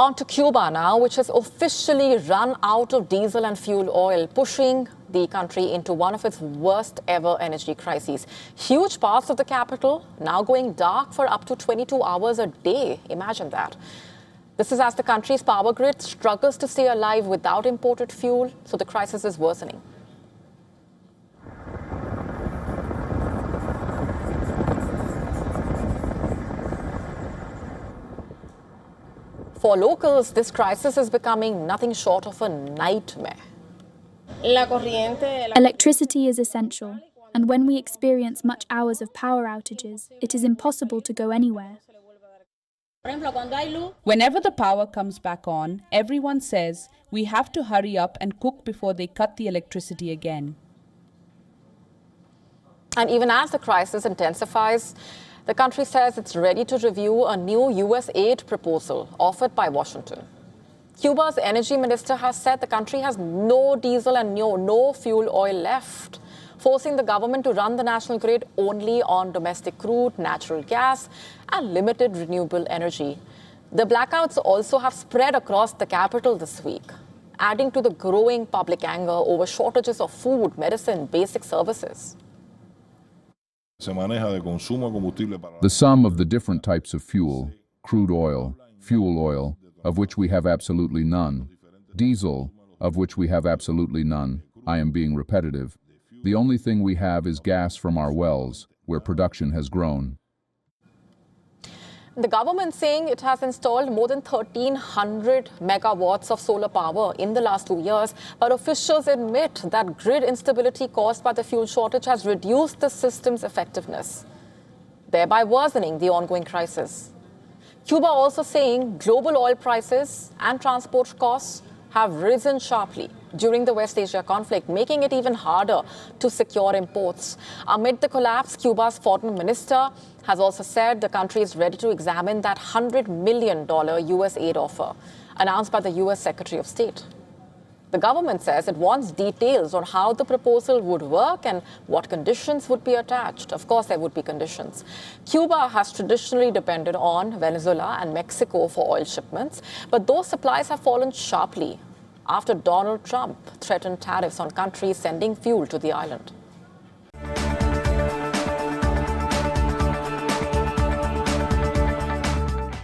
On to Cuba now, which has officially run out of diesel and fuel oil, pushing the country into one of its worst ever energy crises. Huge parts of the capital now going dark for up to 22 hours a day. Imagine that. This is as the country's power grid struggles to stay alive without imported fuel, so the crisis is worsening. For locals, this crisis is becoming nothing short of a nightmare. Electricity is essential, and when we experience much hours of power outages, it is impossible to go anywhere. Whenever the power comes back on, everyone says we have to hurry up and cook before they cut the electricity again. And even as the crisis intensifies, the country says it's ready to review a new U.S. aid proposal offered by Washington. Cuba's energy minister has said the country has no diesel and no fuel oil left, forcing the government to run the national grid only on domestic crude, natural gas, and limited renewable energy. The blackouts also have spread across the capital this week, adding to the growing public anger over shortages of food, medicine, basic services. The sum of the different types of fuel, crude oil, fuel oil, of which we have absolutely none, diesel, of which we have absolutely none, I am being repetitive. The only thing we have is gas from our wells, where production has grown. The government saying it has installed more than 1,300 megawatts of solar power in the last 2 years, but officials admit that grid instability caused by the fuel shortage has reduced the system's effectiveness, thereby worsening the ongoing crisis. Cuba also saying global oil prices and transport costs have risen sharply during the West Asia conflict, making it even harder to secure imports. Amid the collapse, Cuba's foreign minister has also said the country is ready to examine that $100 million U.S. aid offer announced by the U.S. Secretary of State. The government says it wants details on how the proposal would work and what conditions would be attached. Of course, there would be conditions. Cuba has traditionally depended on Venezuela and Mexico for oil shipments, but those supplies have fallen sharply after Donald Trump threatened tariffs on countries sending fuel to the island.